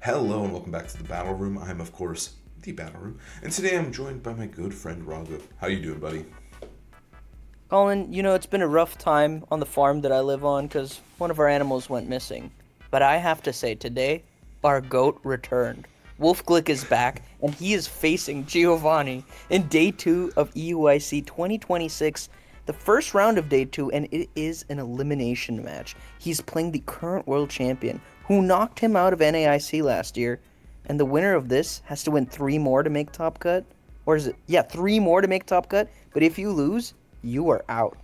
Hello and welcome back to the Battle Room. I'm, of course, the Battle Room. And today I'm joined by my good friend Raghav. How you doing, buddy? Colin, it's been a rough time on the farm that I live on because one of our animals went missing. But I have to say, today, our goat returned. Wolf Glick is back, and he is facing Giovanni in day two of EUIC 2026, the first round of day two, and it is an elimination match. He's playing the current world champion, who knocked him out of NAIC last year, and the winner of this has to win three more to make top cut. Or is it? Yeah, three more to make top cut, but if you lose, you are out.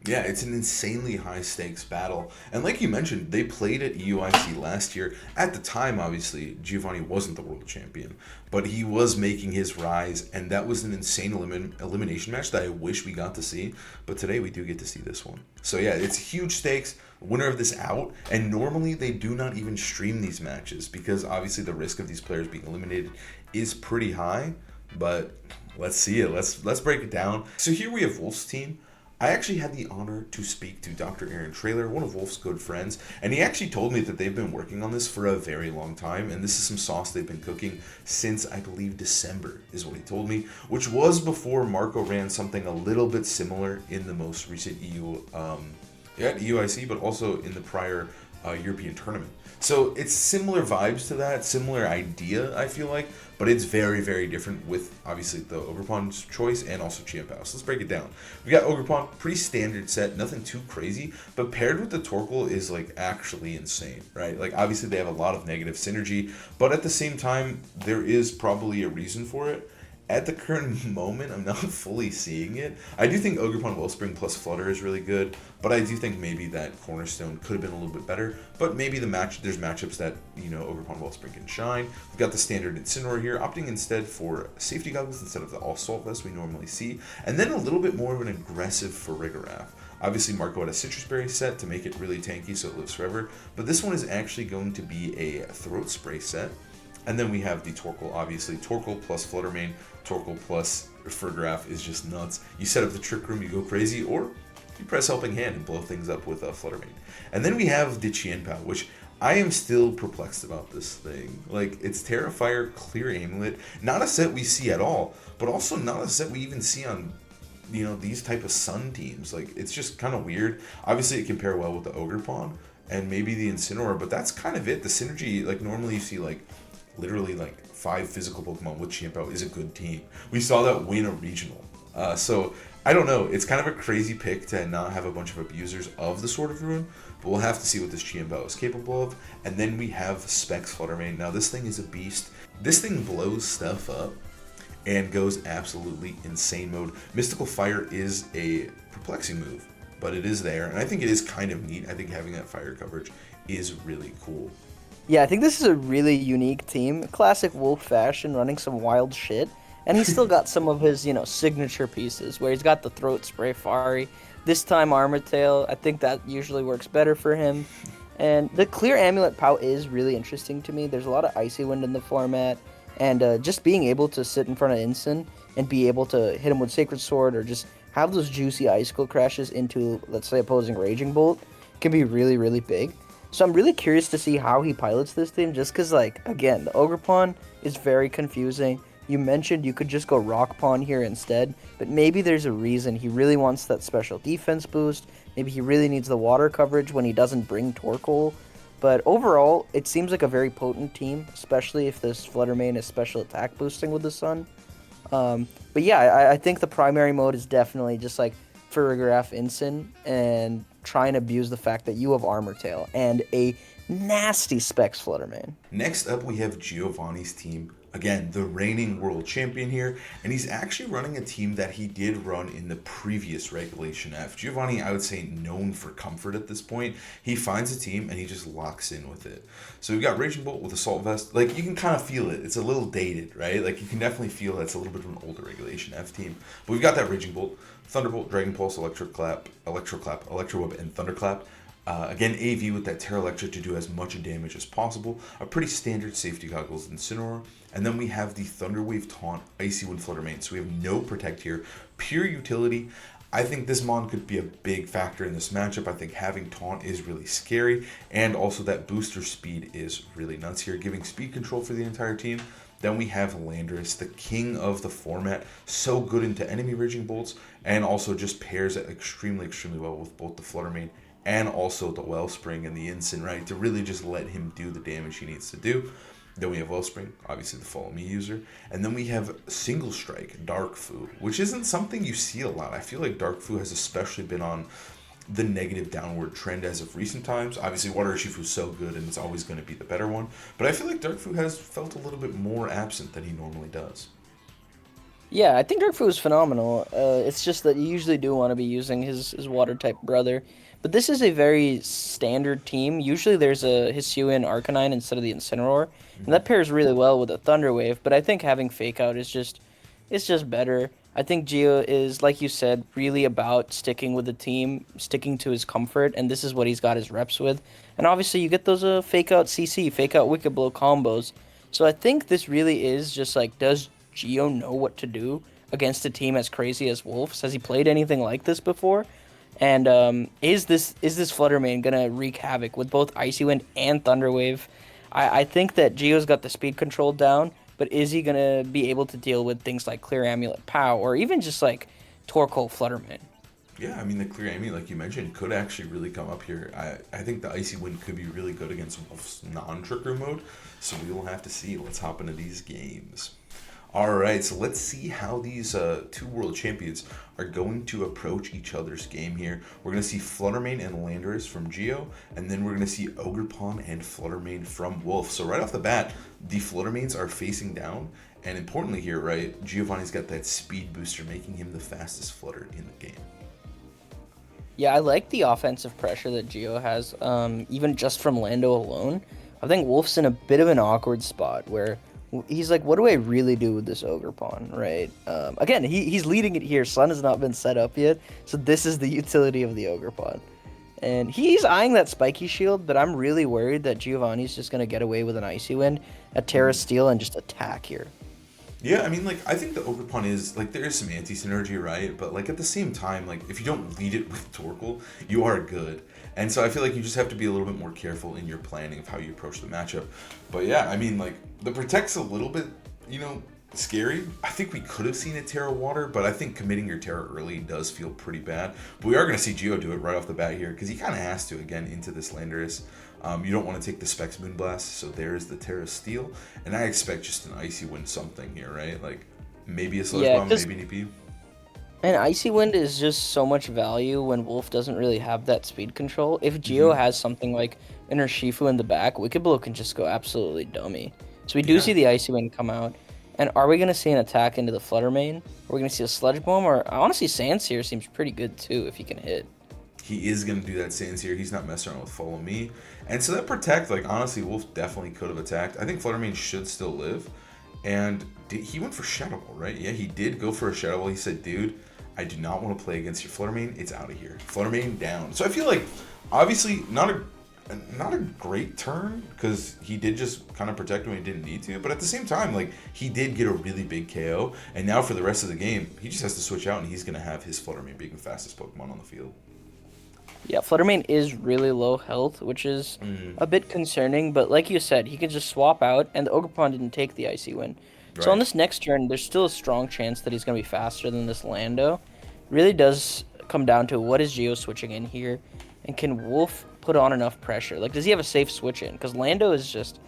Yeah, it's an insanely high stakes battle. And like you mentioned, they played at EUIC last year. At the time, obviously, Giovanni wasn't the world champion, but he was making his rise, and that was an insane elimination match that I wish we got to see. But today we do get to see this one. So yeah, it's huge stakes. Winner of this out, and normally they do not even stream these matches because obviously the risk of these players being eliminated is pretty high. But let's see it. Let's break it down. So here we have Wolf's team. I actually had the honor to speak to Dr. Aaron Trailer, one of Wolf's good friends, and he actually told me that they've been working on this for a very long time, and this is some sauce they've been cooking since, I believe, December, is what he told me, which was before Marco ran something a little bit similar in the most recent EUIC, but also in the prior European tournament. So it's similar vibes to that, similar idea, I feel like, but it's very, very different with obviously the Ogrepon's choice and also Chiampao. So let's break it down. We got Ogrepon, pretty standard set, nothing too crazy, but paired with the Torkoal is like actually insane, right? Like obviously they have a lot of negative synergy, but at the same time, there is probably a reason for it. At the current moment, I'm not fully seeing it. I do think Ogerpon Wellspring plus Flutter is really good, but I do think maybe that Cornerstone could have been a little bit better. But maybe there's matchups that, Ogerpon Wellspring can shine. We've got the standard Incineroar here, opting instead for safety goggles instead of the Assault Vest we normally see, and then a little bit more of an aggressive Farigiraf. Obviously, Marco had a Citrus Berry set to make it really tanky so it lives forever, but this one is actually going to be a Throat Spray set. And then we have the Torkoal, obviously. Torkoal plus Fluttermane, Torkoal plus Farigiraf is just nuts. You set up the Trick Room, you go crazy, or you press Helping Hand and blow things up with Fluttermane. And then we have the Qianpao, which I am still perplexed about this thing. Like, it's Terrafire, Clear Amulet, not a set we see at all, but also not a set we even see on these type of Sun teams. Like, it's just kind of weird. Obviously, it can pair well with the Ogerpon and maybe the Incineroar, but that's kind of it. The synergy, like, normally you see, like, literally like 5 physical Pokemon with Chiampao is a good team. We saw that win a regional. So I don't know. It's kind of a crazy pick to not have a bunch of abusers of the Sword of Ruin, but we'll have to see what this Chiampao is capable of. And then we have Specs Fluttermane. Now this thing is a beast. This thing blows stuff up and goes absolutely insane mode. Mystical Fire is a perplexing move, but it is there, and I think it is kind of neat. I think having that fire coverage is really cool. Yeah, I think this is a really unique team. Classic Wolf fashion, running some wild shit. And he's still got some of his, signature pieces where he's got the Throat Spray Fari. This time Armor Tail. I think that usually works better for him. And the Clear Amulet Pow is really interesting to me. There's a lot of Icy Wind in the format. And just being able to sit in front of Incin and be able to hit him with Sacred Sword or just have those juicy Icicle crashes into, let's say, opposing Raging Bolt can be really, really big. So I'm really curious to see how he pilots this team, just because, again, the Ogrepon is very confusing. You mentioned you could just go Rock Pawn here instead, but maybe there's a reason. He really wants that special defense boost. Maybe he really needs the water coverage when he doesn't bring Torkoal. But overall, it seems like a very potent team, especially if this Fluttermane is special attack boosting with the Sun. But yeah, I think the primary mode is definitely just like Farigiraf Incin and try and abuse the fact that you have Armor Tail and a nasty Specs Fluttermane. Next up, we have Giovanni's team. Again, the reigning world champion here, and he's actually running a team that he did run in the previous Regulation F. Giovanni, I would say, known for comfort at this point. He finds a team and he just locks in with it. So we've got Raging Bolt with Assault Vest. Like, you can kind of feel it. It's a little dated, right? Like, you can definitely feel that's a little bit of an older Regulation F team. But we've got that Raging Bolt, Thunderbolt, Dragon Pulse, Electro Web, and Thunderclap. Again, AV with that Terra Electric to do as much damage as possible. A pretty standard safety goggles Incineroar. And then we have the Thunderwave Taunt Icy Wind Fluttermane. So we have no Protect here. Pure utility. I think this Mon could be a big factor in this matchup. I think having Taunt is really scary, and also that booster speed is really nuts here, giving speed control for the entire team. Then we have Landorus, the king of the format, so good into enemy Raging Bolts, and also just pairs it extremely, extremely well with both the Flutter Mane and also the Wellspring and the Instant, right, to really just let him do the damage he needs to do. Then we have Wellspring, obviously the Follow Me user. And then we have Single Strike, Dark Fu, which isn't something you see a lot. I feel like Dark Fu has especially been on the negative downward trend as of recent times. Obviously, Water Urshifu is so good and it's always going to be the better one. But I feel like Dark Fu has felt a little bit more absent than he normally does. Yeah, I think Dark Fu is phenomenal. It's just that you usually do want to be using his water type brother. But this is a very standard team. Usually there's a Hisuian Arcanine instead of the Incineroar. And that pairs really well with a Thunder Wave. But I think having Fake Out is just it's just better. I think Gio is, like you said, really about sticking with the team, sticking to his comfort, and this is what he's got his reps with. And obviously you get those fake out CC, fake out Wicked Blow combos. So I think this really is just like, does Gio know what to do against a team as crazy as Wolves? Has he played anything like this before? And is this Flutter Mane gonna wreak havoc with both Icy Wind and Thunder Wave? I think that Gio's got the speed control down, but is he gonna be able to deal with things like Clear Amulet Pow or even just like Torkoal Flutter Mane? Yeah, I mean, the Clear Amy, like you mentioned, could actually really come up here. I think the Icy Wind could be really good against Wolf's non-trigger mode, so we will have to see. Let's hop into these games. All right, so let's see how these two world champions are going to approach each other's game here. We're going to see Fluttermane and Landorus from Geo, and then we're going to see Ogerpon and Fluttermane from Wolf. So right off the bat, the Fluttermanes are facing down, and importantly here, right, Giovanni's got that speed booster, making him the fastest Flutter in the game. Yeah, I like the offensive pressure that Gio has, even just from Lando alone. I think Wolf's in a bit of an awkward spot where he's like, what do I really do with this Ogerpon, right? Again, he's leading it here. Sun has not been set up yet, so this is the utility of the Ogerpon. And he's eyeing that spiky shield, but I'm really worried that Giovanni's just going to get away with an Icy Wind, a Terra Steel, and just attack here. Yeah, I mean, like, I think the Ogerpon is, like, there is some anti-synergy, right? But, like, at the same time, like, if you don't lead it with Torkoal, you are good. And so I feel like you just have to be a little bit more careful in your planning of how you approach the matchup. But, yeah, I mean, like, the Protect's a little bit, scary. I think we could have seen a Terra Water, but I think committing your Terra early does feel pretty bad. But we are going to see Gio do it right off the bat here, because he kind of has to, again, into this Landorus. You don't want to take the Specs Moonblast, so there's the Terra Steel. And I expect just an Icy Wind something here, right? Like, maybe a Sludge Bomb, maybe an EP. And Icy Wind is just so much value when Wolf doesn't really have that speed control. If Gio has something like an Urshifu in the back, Wicked Blow can just go absolutely dummy. So we do see the Icy Wind come out. And are we going to see an attack into the Flutter Mane? Are we going to see a Sludge Bomb? Or I want to see Sandsear seems pretty good too if he can hit. He is going to do that Sandsear. He's not messing around with Follow Me. And so that Protect, like, honestly, Wolf definitely could have attacked. I think Fluttermane should still live. And he went for Shadow Ball, right? Yeah, he did go for a Shadow Ball. He said, dude, I do not want to play against your Fluttermane. It's out of here. Fluttermane down. So I feel like, obviously, not a great turn, because he did just kind of protect when he didn't need to. But at the same time, like, he did get a really big KO. And now for the rest of the game, he just has to switch out, and he's going to have his Fluttermane being the fastest Pokemon on the field. Yeah, Fluttermane is really low health, which is a bit concerning, but like you said, he can just swap out, and the Ogerpon didn't take the Icy Wind. Right. So on this next turn, there's still a strong chance that he's going to be faster than this Lando. Really does come down to what is Geo switching in here, and can Wolf put on enough pressure? Like, does he have a safe switch in? Because Lando is just,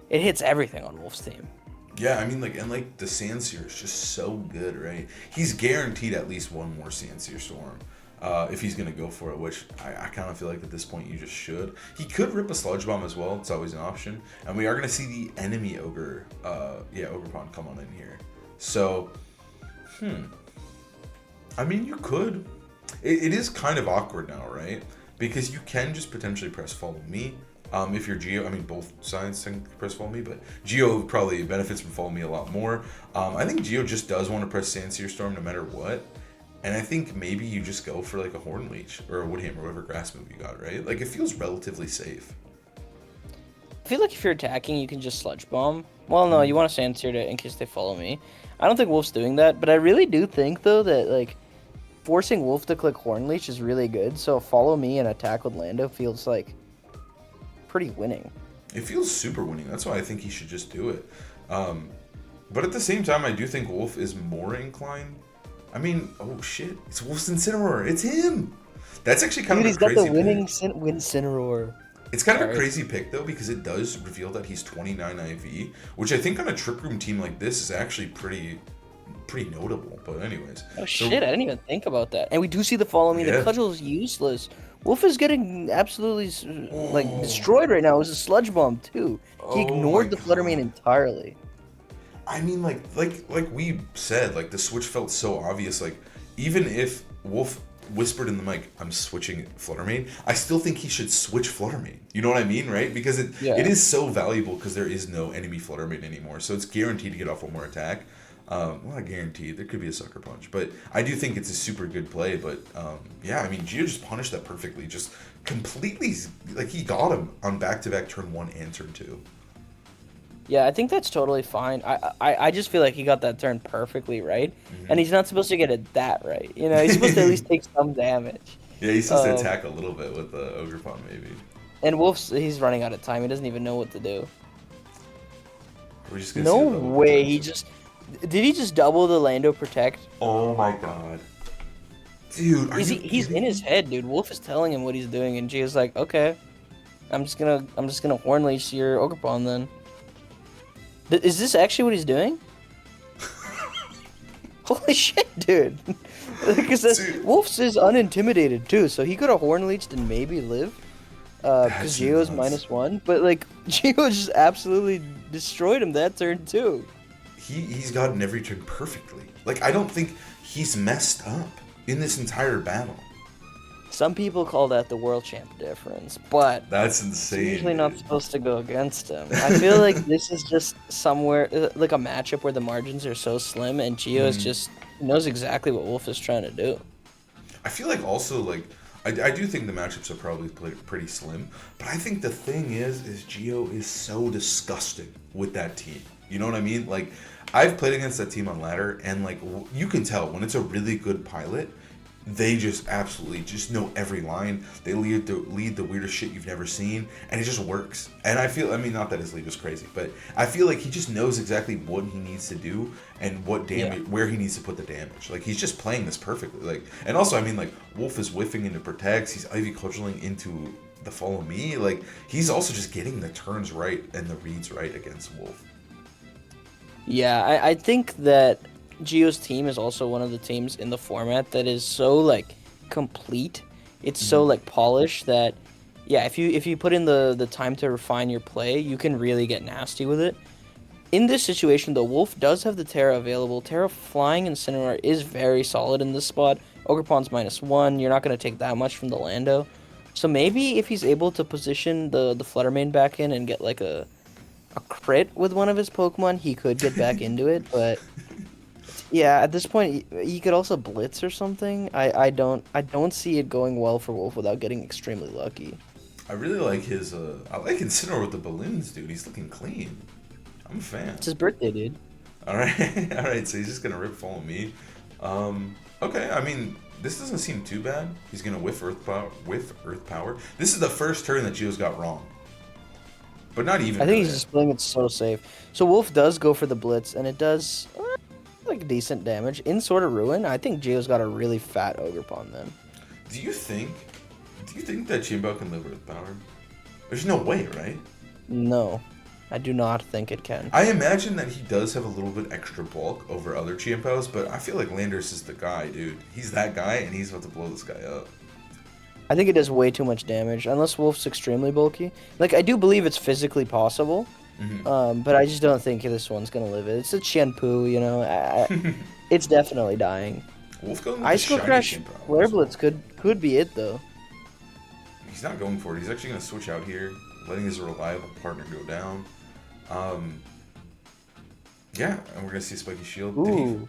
it hits everything on Wolf's team. Yeah, I mean, like, and like the Sandsear is just so good, right? He's guaranteed at least one more Sandsear Storm. If he's going to go for it, which I kind of feel like at this point you just should. He could rip a Sludge Bomb as well. It's always an option. And we are going to see the enemy Ogerpon come on in here. So, I mean, you could. It is kind of awkward now, right? Because you can just potentially press Follow Me. If you're Geo, I mean, both sides can press Follow Me, but Geo probably benefits from Follow Me a lot more. I think Geo just does want to press Sandsear Storm no matter what. And I think maybe you just go for like a Horn Leech or a Woodhammer, whatever grass move you got, right? Like, it feels relatively safe. I feel like if you're attacking, you can just Sludge Bomb. Well, no, you want to Sandsear to in case they Follow Me. I don't think Wolf's doing that, but I really do think, though, that, like, forcing Wolfe to click Horn Leech is really good. So follow me and attack with Lando feels like pretty winning. It feels super winning. That's why I think he should just do it. But at the same time, I do think Wolfe is more inclined. I mean, oh shit, it's Wolfe's Incineroar. It's him. That's actually kind Dude, of he's a got crazy the winning pick. Incineroar. It's kind of a crazy pick though, because it does reveal that he's 29 IV, which I think on a Trick Room team like this is actually pretty notable. But anyways. Oh shit, I didn't even think about that. And we do see the follow me. Yeah. The cudgel is useless. Wolfe is getting absolutely like destroyed right now. It was a sludge bomb too. He ignored the Flutter Mane entirely. I mean, like we said, like the switch felt so obvious. Like even if Wolfe whispered in the mic, "I'm switching Flutter Mane," I still think he should switch Flutter Mane. You know what I mean, right? Because it is so valuable because there is no enemy Flutter Mane anymore, so it's guaranteed to get off one more attack. Well, not guaranteed. There could be a sucker punch, but I do think it's a super good play. But yeah, I mean, Gio just punished that perfectly. Just completely, like he got him on back-to-back turn 1 and turn 2. Yeah, I think that's totally fine. I just feel like he got that turn perfectly right, and he's not supposed to get it that right. You know, he's supposed to at least take some damage. Yeah, he's supposed to attack a little bit with the Ogre Pawn, maybe. And he's running out of time. He doesn't even know what to do. We're just gonna No see the way. Did he just double the Lando protect? Oh my god. Dude, He's in his head, dude. Wolfe is telling him what he's doing, and Gio's like, okay, I'm just gonna Horn Leash your Ogre Pawn then. Is this actually what he's doing? Holy shit, dude! Because Wolf's is unintimidated too, so he could have Horn Leached and maybe live. Because Gio's -1, but like Gio just absolutely destroyed him that turn too. He's gotten every turn perfectly. Like I don't think he's messed up in this entire battle. Some people call that the world champ difference, but that's insane. It's usually not supposed to go against him. I feel like this is just somewhere like a matchup where the margins are so slim, and Gio is just knows exactly what Wolfe is trying to do. I feel like also like I do think the matchups are probably pretty slim, but I think the thing is Gio is so disgusting with that team. You know what I mean? Like I've played against that team on ladder, and like you can tell when it's a really good pilot. They just absolutely just know every line. They lead the weirdest shit you've never seen, and it just works. And I mean, not that his lead was crazy, but I feel like he just knows exactly what he needs to do and what damage, where he needs to put the damage. Like he's just playing this perfectly. Like, and also, I mean, like Wolfe is whiffing into protects. He's Ivy cudgeling into the follow me. Like he's also just getting the turns right and the reads right against Wolfe. Yeah, I think that Gio's team is also one of the teams in the format that is so like complete. It's so like polished that if you put in the time to refine your play, you can really get nasty with it. In this situation though, Wolfe does have the Terra available. Terra flying Incineroar is very solid in this spot. Ogre Pawn's -1. You're not going to take that much from the Lando. So maybe if he's able to position the Flutter Mane back in and get like a crit with one of his Pokemon, he could get back into it, but yeah, at this point, he could also blitz or something. I don't see it going well for Wolfe without getting extremely lucky. I really like his. I like Incineroar with the balloons, dude. He's looking clean. I'm a fan. It's his birthday, dude. All right, all right. So he's just gonna rip follow me. Okay. I mean, this doesn't seem too bad. He's gonna whiff Earth Power. This is the first turn that Gio's got wrong. But not even. I think he's just playing it so safe. So Wolfe does go for the blitz, and it does like decent damage. In Sword of Ruin, I think Gio's got a really fat Ogre Pawn then. Do you think that Chimbao can live Earth Power? There's no way, right? No, I do not think it can. I imagine that he does have a little bit extra bulk over other Chimpaos, but I feel like Landers is the guy, dude. He's that guy, and he's about to blow this guy up. I think it does way too much damage, unless Wolfe's extremely bulky. Like, I do believe it's physically possible, but I just don't think this one's going to live it. It's a Qianpu, you know. It's definitely dying. Wolfe going with Ice Skull Crash Flare Blitz could be it, though. He's not going for it. He's actually going to switch out here, letting his reliable partner go down. Yeah, and we're going to see Spiky Shield. Ooh.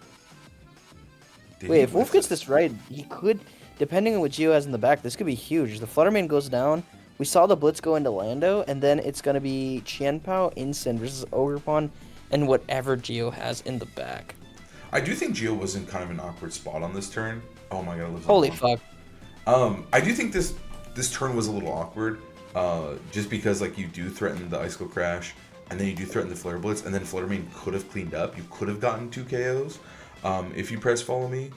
Wait, if Wolfe gets this right, he could... Depending on what Gio has in the back, this could be huge. The Flutter Mane goes down. We saw the Blitz go into Lando, and then it's going to be Qianpao, Incin versus Ogre Pawn, and whatever Gio has in the back. I do think Gio was in kind of an awkward spot on this turn. Oh my god, it lives on Holy one. fuck. I do think this turn was a little awkward, just because like you do threaten the Icicle Crash, and then you do threaten the Flare Blitz, and then Fluttermane could have cleaned up. You could have gotten 2 KOs, if you press Follow Me,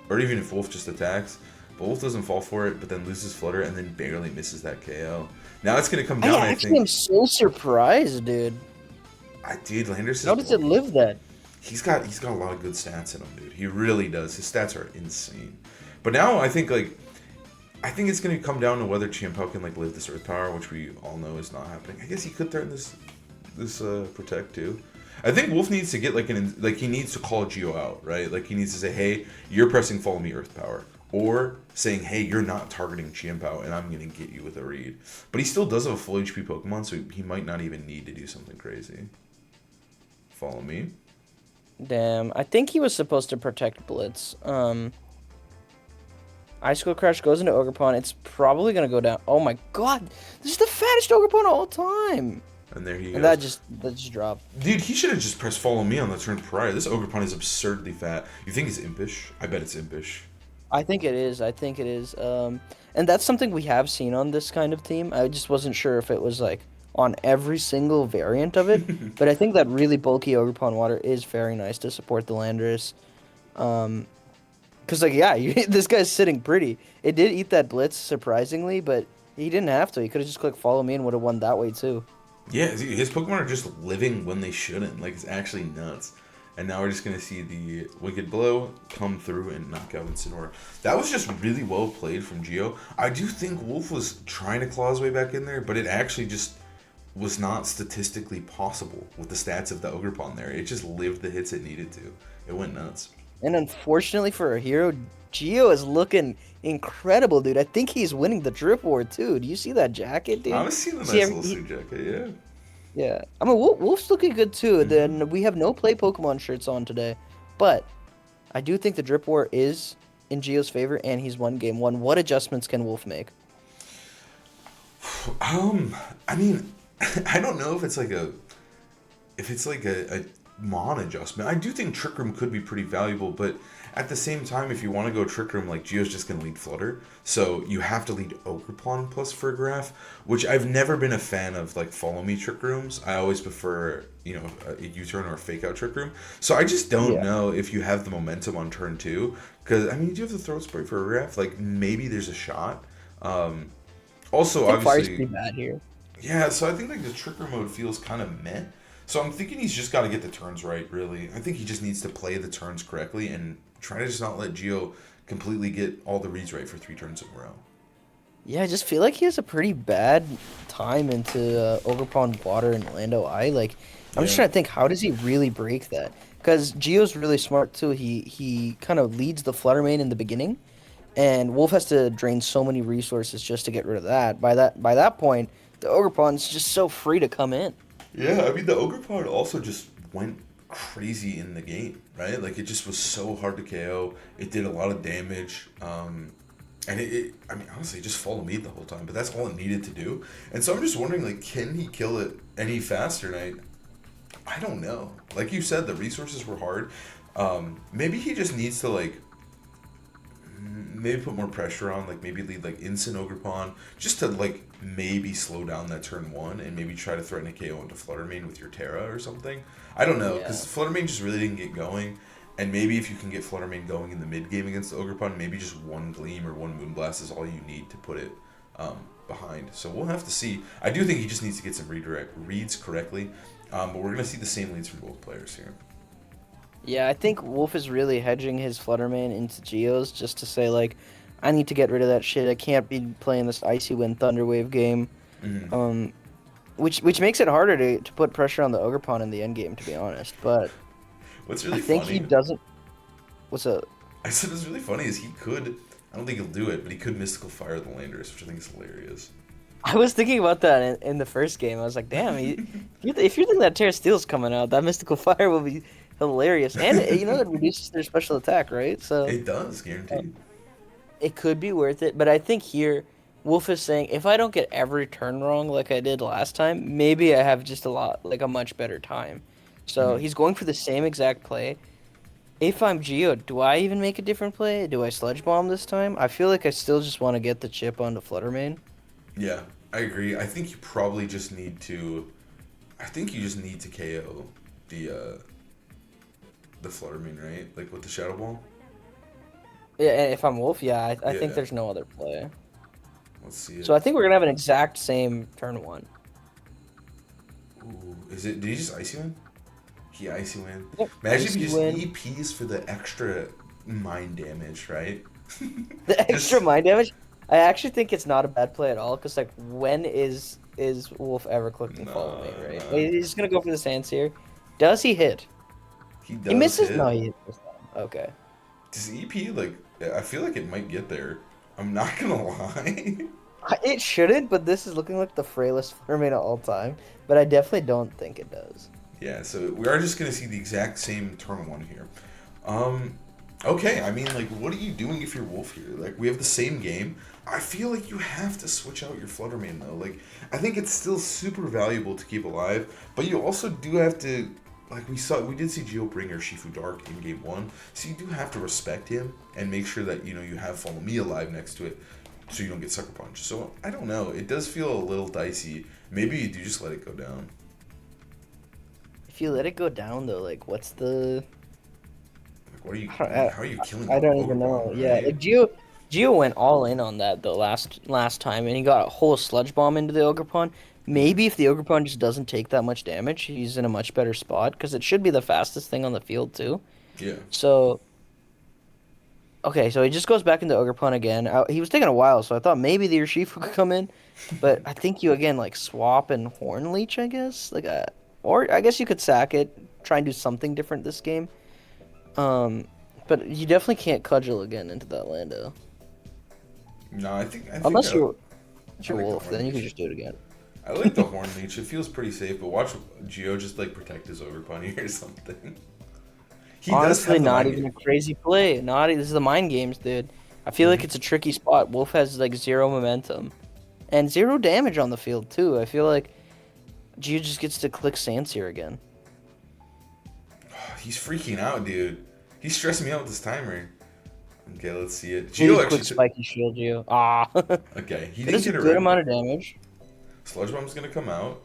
or even if Wolfe just attacks. But Wolfe doesn't fall for it, but then loses Flutter, and then barely misses that KO. Now it's gonna come I down, I actually am think. so surprised, dude. Dude, Landers is How does it bulky. live that? He's got a lot of good stats in him, dude. He really does. His stats are insane. But now I think it's gonna come down to whether Chimpao can like live this Earth Power, which we all know is not happening. I guess he could threaten this Protect too. I think Wolfe needs to get he needs to call Geo out, right? Like he needs to say, hey, you're pressing Follow Me Earth Power, or saying, hey, you're not targeting Chimpao, and I'm gonna get you with a read. But he still does have a full HP Pokemon, so he might not even need to do something crazy. Follow Me. Damn, I think he was supposed to protect Blitz. Icicle Crash goes into Ogerpon. It's probably gonna go down. Oh my god, this is the fattest Ogerpon of all time. And there he And goes. that just dropped. Dude, he should have just pressed Follow Me on the turn prior. This Ogerpon is absurdly fat. You think it's impish? I bet it's impish. I think it is. I think it is. And that's something we have seen on this kind of team. I just wasn't sure if it was like on every single variant of it. But I think that really bulky Ogerpon water is very nice to support the Landorus. Cause like yeah, this guy's sitting pretty. It did eat that Blitz surprisingly, but he didn't have to. He could have just clicked Follow Me and would have won that way too. Yeah, his Pokemon are just living when they shouldn't. Like, it's actually nuts. And now we're just going to see the Wicked Blow come through and knock out Incineroar. That was just really well played from Geo. I do think Wolfe was trying to claw his way back in there, but it actually just was not statistically possible with the stats of the Ogerpon there. It just lived the hits it needed to. It went nuts. And unfortunately for a hero, Geo is looking incredible, dude. I think he's winning the Drip War too. Do you see that jacket, dude? I was seeing a nice See, little suit jacket, yeah. yeah. I mean, Wolf's looking good too. Then we have no play Pokemon shirts on today, but I do think the Drip War is in Geo's favor, and he's won game one. What adjustments can Wolfe make? I mean, I don't know if it's like a Mon adjustment. I do think Trick Room could be pretty valuable, but at the same time, if you want to go Trick Room, like Geo's just going to lead Flutter, so you have to lead Ogerpon plus Fargraph, which I've never been a fan of, like Follow Me Trick Rooms. I always prefer, a U-turn or a Fake Out Trick Room. So I just don't know if you have the momentum on turn two, because I mean, you do have the Throat Spray for Fargraph. Like maybe there's a shot. Also, I think Fire's obviously, pretty bad here. yeah. So I think like the Trick Room mode feels kind of meh. So I'm thinking he's just got to get the turns right, really. I think he just needs to play the turns correctly and try to just not let Geo completely get all the reads right for 3 turns in a row. Yeah, I just feel like he has a pretty bad time into Ogerpon Water and Lando Eye. Like, I'm just trying to think, how does he really break that? Because Geo's really smart too. He kind of leads the Fluttermane in the beginning, and Wolfe has to drain so many resources just to get rid of that. By that point, the Ogerpon's just so free to come in. Yeah, I mean, the Ogerpon also just went crazy in the game, right? Like, it just was so hard to KO. It did a lot of damage. And I mean, honestly, it just followed me the whole time, but that's all it needed to do. And so I'm just wondering, like, can he kill it any faster? And I don't know. Like you said, the resources were hard. Maybe he just needs to, like, maybe put more pressure on, like maybe lead like Instant Ogerpon, just to like maybe slow down that turn one and maybe try to threaten a KO into Fluttermane with your Terra or something. I don't know, because Fluttermane just really didn't get going. And maybe if you can get Fluttermane going in the mid game against the Ogerpon, maybe just one Gleam or one Moonblast is all you need to put it behind. So we'll have to see. I do think he just needs to get some reads correctly, but we're gonna see the same leads from both players here. Yeah, I think Wolfe is really hedging his Fluttermane into Geo's just to say, like, I need to get rid of that shit. I can't be playing this Icy Wind Thunderwave game. Mm-hmm. Which makes it harder to put pressure on the Ogerpon in the end game, to be honest. But What's really I think funny, he doesn't... What's up? I said what's really funny is he could, I don't think he'll do it, but he could Mystical Fire the Landorus, which I think is hilarious. I was thinking about that in the first game. I was like, damn, if you think that Terra Steel's coming out, that Mystical Fire will be hilarious. And, it reduces their special attack, right? So It does, guaranteed. it could be worth it. But I think here, Wolfe is saying, if I don't get every turn wrong like I did last time, maybe I have just a much better time. So he's going for the same exact play. If I'm Geo, do I even make a different play? Do I Sludge Bomb this time? I feel like I still just want to get the chip onto Fluttermane. Yeah, I agree. I think you probably just need to. I think you just need to KO the Fluttermane, right? Like with the Shadow Ball. Yeah, and if I'm Wolf, yeah, I think Yeah. there's no other play. Let's see So it. I think we're gonna have an exact same turn one. Ooh, is it? Did he just icy win? He icy win. Yep. Imagine if he Icy just win. EPs for the extra mind damage, right? The extra Just mind damage. I actually think it's not a bad play at all. Cause like, when is Wolf ever collecting Follow Me? nah, Right? nah. He's gonna go for the Sands here. Does he hit? He He does misses. No, hit. he hits this time. Okay. Does EP like? I feel like it might get there. I'm not gonna lie. It shouldn't, but this is looking like the frailest Fluttermane of all time. But I definitely don't think it does. Yeah, so we are just gonna see the exact same turn one here. Um, okay, I mean, like, what are you doing if you're Wolf here? Like, we have the same game. I feel like you have to switch out your Fluttermane though. Like, I think it's still super valuable to keep alive, but you also do have to. Like we did see Geo bring her Shifu Dark in game one, so you do have to respect him and make sure that you have Follow Me alive next to it, so you don't get Sucker Punch. So I don't know, it does feel a little dicey. Maybe you do just let it go down. If you let it go down though, like, what's the? Like, what are you? I, How are you killing I the don't Ogre even know. Bomb, Yeah, right? like Geo went all in on that the last time, and he got a whole Sludge Bomb into the Ogerpon. Mm-hmm. Maybe if the Ogerpon just doesn't take that much damage, he's in a much better spot because it should be the fastest thing on the field too. Yeah. So okay, so he just goes back into Ogerpon again. He was taking a while, so I thought maybe the Urshifu could come in, but I think you again like swap and Horn Leech, I guess, or I guess you could sack it, try and do something different this game. Um, but you definitely can't cudgel again into that Lando. No, I think Unless you're I like the Wolf, Horn then you can Leech. just do it again. I like the Horn Leech. It feels pretty safe, but watch Geo just like protect his Ogre here or something. He does Honestly, have the not mind even game. a crazy play. This is the mind games, dude. I feel like Mm-hmm. it's a tricky spot. Wolf has like zero momentum and zero damage on the field too. I feel like Gio just gets to click Sanseer again. He's freaking out, dude. He's stressing me out with this timer. Okay, let's see it. Please Geo actually click took. Spiky Shield, Gio. Ah, that Okay, he didn't is a get it good right. amount of damage. Sludge Bomb's gonna come out.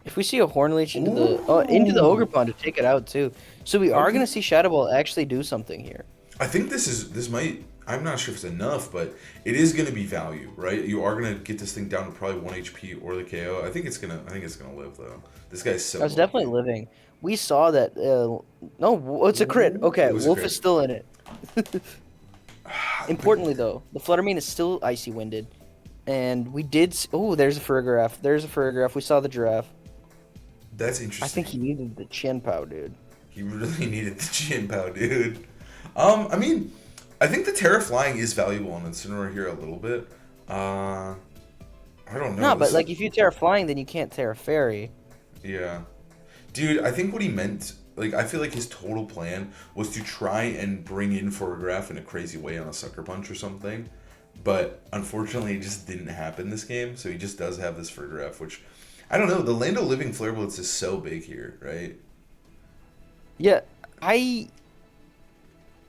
If we see a Horn Leech into the Ogre Ooh. Pond to take it out too, so we are Okay. gonna see Shadow Ball actually do something here. I think this might. I'm not sure if it's enough, but it is gonna be value, right? You are gonna get this thing down to probably 1 HP or the KO. I think it's gonna. I think it's gonna live though. This guy's so I was definitely lucky. living. We saw that. No, it's a crit. Ooh, Okay, it was a Wolf is crit. still in it. But Importantly, though, the Fluttermane is still icy winded, and we did. Oh, there's a Farigiraf. There's a Farigiraf. We saw the giraffe. that's I think interesting. he needed the Chin Pow, dude. He really needed the chin pow, dude. I mean, I think the Terra Flying is valuable on Incineroar here a little bit. I don't No, know. but like if you Terra Flying, then you can't Terra Fairy. Yeah. Dude, I think what he meant, like, I feel like his total plan was to try and bring in Photograph in a crazy way on a Sucker Punch or something. But unfortunately, it just didn't happen this game. So he just does have this Photograph, which, I don't know. The Lando Living Flare Blitz is so big here, right? Yeah, I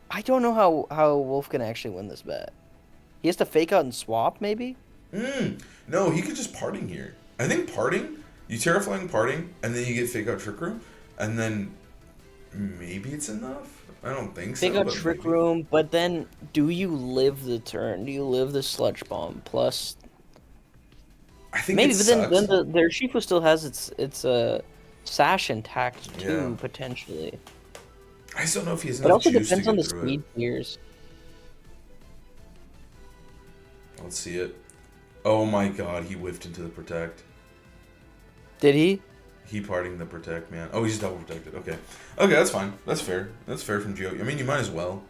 I don't know how Wolf can actually win this bet. He has to fake out and swap, maybe. No, he could just parting here. I think parting, you Terraflying parting, and then you get Fake Out Trick Room, and then maybe it's enough? I don't think Fake so, out but Trick maybe. Room, but then do you live the turn? Do you live the Sludge Bomb? Plus, I think it maybe, but then sucks. their Shifu still has its sash intact Yeah. too, potentially. I just don't know if he has It enough also juice to depends on get the through it. speed tiers. Let's see it. Oh my god, he whiffed into the Protect. Did he? He parting the Protect, man. Oh, he's double protected. Okay. Okay, that's fine. That's fair. That's fair from Gio. I mean, you might as well.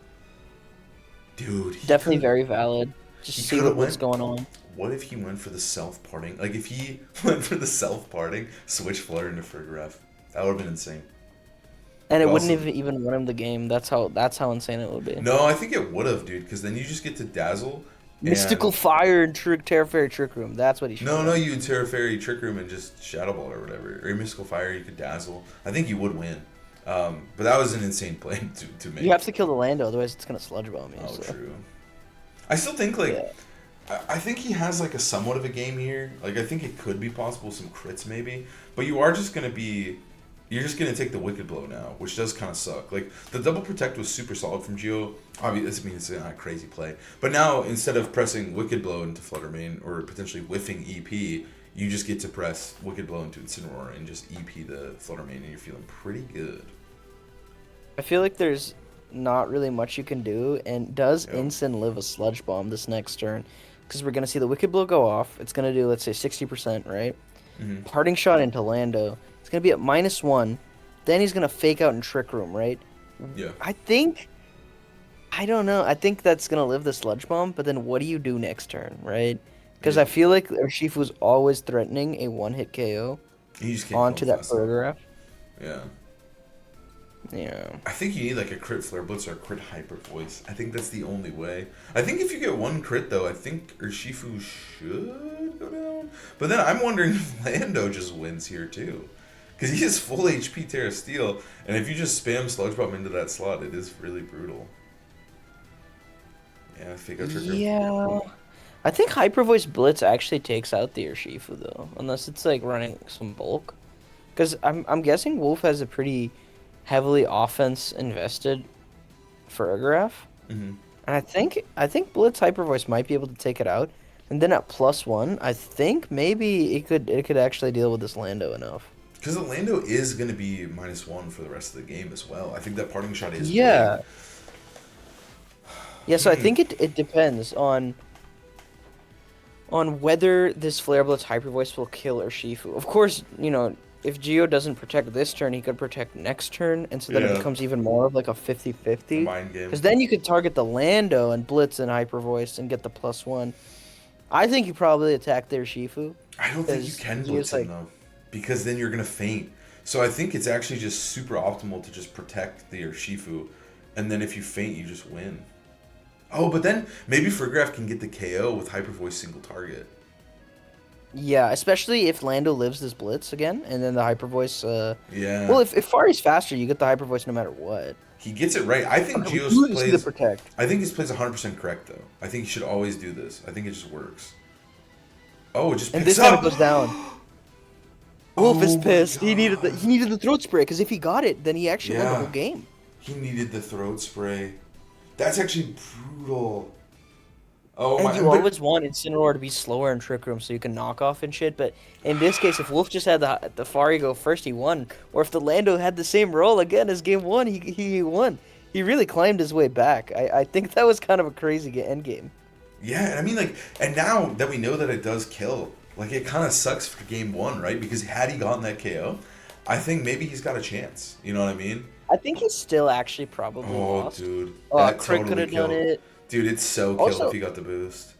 Dude, Definitely very valid. Just he see could have what's went. going on. What if he went for the self-parting? Like, if he went for the self-parting, switch Flutter into Frigoref. That would have been insane. And it But wouldn't also, even win him the game. That's how insane it would be. no, I think it would have, dude, because then you just get to Dazzle, Mystical and... Fire and Terra Fairy Trick Room. That's what he should have No, done. you Terra Fairy Trick Room and just Shadow Ball or whatever. Or Mystical Fire, you could Dazzle. I think you would win. But that was an insane play to You make. have to kill the Lando, otherwise it's gonna sludge bomb you. Oh, So true. I still think like yeah, I think he has like a somewhat of a game here. Like I think it could be possible some crits maybe, but you are just gonna be you're just gonna take the wicked blow now, which does kind of suck. Like the double protect was super solid from Geo. Obviously, I mean it's not a crazy play, but now instead of pressing wicked blow into Flutter Main or potentially whiffing EP, you just get to press wicked blow into Incineroar and just EP the Flutter Main, and you're feeling pretty good. I feel like there's not really much you can do. And does Yep. Incin live a sludge bomb this next turn? Because we're gonna see the wicked blow go off. It's gonna do, let's say, 60%, right? Hmm. Parting shot into Lando. It's gonna be at -1. Then he's gonna fake out in Trick Room, right? Yeah. I think I don't know. I think that's gonna live the sludge bomb, but then what do you do next turn, right? Because Yeah. I feel like Urshifu's always threatening a one-hit KO You just can't kill onto him that fast enough. photograph. Yeah. Yeah. I think you need like a crit flare blitz or a crit hyper voice. I think that's the only way. I think if you get one crit though, I think Urshifu should go down. But then I'm wondering if Lando just wins here too. Because he has full HP Terra Steel, and if you just spam Sludge Bomb into that slot, it is really brutal. Yeah, fake out trigger. Yeah. I think Hyper Voice Blitz actually takes out the Urshifu though, unless it's like running some bulk. Because I'm guessing Wolf has a pretty heavily offense invested for Urgraf. Mm-hmm. And I think Blitz Hyper Voice might be able to take it out. And then at +1, I think maybe it could actually deal with this Lando enough. Because the Lando is going to be -1 for the rest of the game as well. I think that parting shot is big. Yeah. Yeah, so I think it depends on whether this Flare Blitz Hyper Voice will kill Urshifu. Of course, if Geo doesn't protect this turn, he could protect next turn, and so then it Yeah. becomes even more of like a A 50-50. mind game. Because then you could target the Lando and Blitz and Hyper Voice and get the +1. I think you probably attack their Shifu. I don't think you Because can he blitz was him like, though, because then you're gonna faint. So I think it's actually just super optimal to just protect the Urshifu, and then if you faint, you just win. Oh, but then maybe Frograph can get the KO with Hyper Voice single target. yeah, especially if Lando lives this Blitz again, and then the Hyper Voice. Yeah, Well, if Fari's faster, you get the Hyper Voice no matter what. he gets it right. I think Okay, we Geo's do see the plays. protect. I think his plays 100% correct though. I think he should always do this. I think it just works. Oh, it just And picks this time up. it goes down. Wolf is Oh my pissed. He needed God. the throat spray because if he got it, then he actually won the whole Yeah, game. he needed the throat spray. That's actually brutal. Oh And my! you But always want Incineroar to be slower in Trick Room so you can knock off and shit. But in this case, if Wolf just had the Fari go first, he won. Or if the Lando had the same roll again as game one, he won. He really climbed his way back. I think that was kind of a crazy end game. yeah, and I mean, like, and now that we know that it does kill, like, it kind of sucks for game one, right? Because had he gotten that KO, I think maybe he's got a chance. You know what I mean? I think he still actually probably Oh, lost. dude, that Crit could totally have done killed. it. Dude, it's so killed if Also, he got the boost.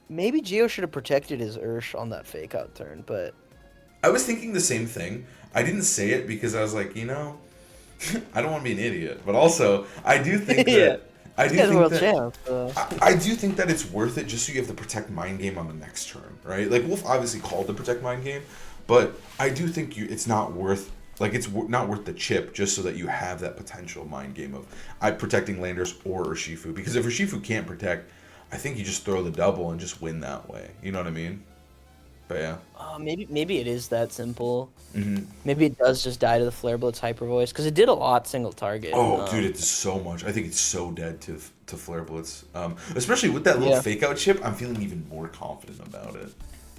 maybe Geo should have protected his Ursh on that fake out turn, but I was thinking the same thing. I didn't say it because I was like, I don't want to be an idiot, but also I do think yeah, that I this do guy's a think world that champ. So. I do think that it's worth it just so you have to protect mind game on the next turn, right? Like Wolf obviously called the protect mind game, but I do think it's not worth not worth the chip just so that you have that potential mind game of I protecting Landers or Urshifu, because if Urshifu can't protect, I think you just throw the double and just win that way. You know what I mean? But yeah. Maybe it is that simple. Hmm. Maybe it does just die to the Flare Blitz Hyper Voice because it did a lot single target. Oh, dude, it's so much. I think it's so dead to Flare Blitz. Especially with that little Yeah. fake out chip, I'm feeling even more confident about it.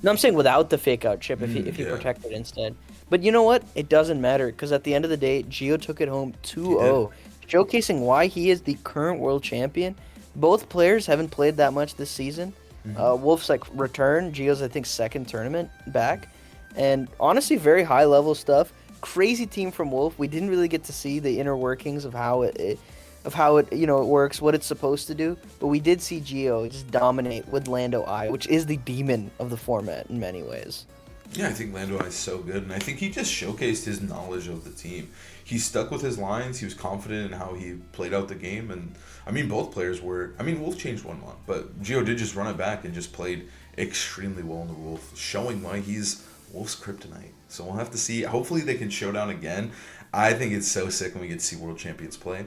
No, I'm saying without the fake out chip if he Yeah. protected instead. But you know what? It doesn't matter because at the end of the day, Geo took it home 2-0, showcasing why he is the current world champion. Both players haven't played that much this season. Wolf's like return, Geo's I think second tournament back, and honestly very high level stuff. Crazy team from Wolf. We didn't really get to see the inner workings of how it works, what it's supposed to do, but we did see Geo just dominate with Lando I, which is the demon of the format in many ways. Yeah, I think Lando is so good, and I think he just showcased his knowledge of the team. He stuck with his lines. He was confident in how he played out the game, and I mean, both players were. I mean, Wolf changed one lot, but Gio did just run it back and just played extremely well in the Wolf, showing why he's Wolf's kryptonite. So we'll have to see. Hopefully they can showdown again. I think it's so sick when we get to see world champions play.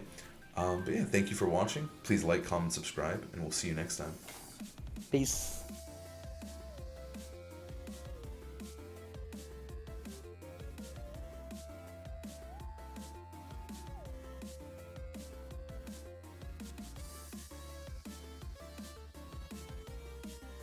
But yeah, thank you for watching. Please like, comment, subscribe, and we'll see you next time. Peace.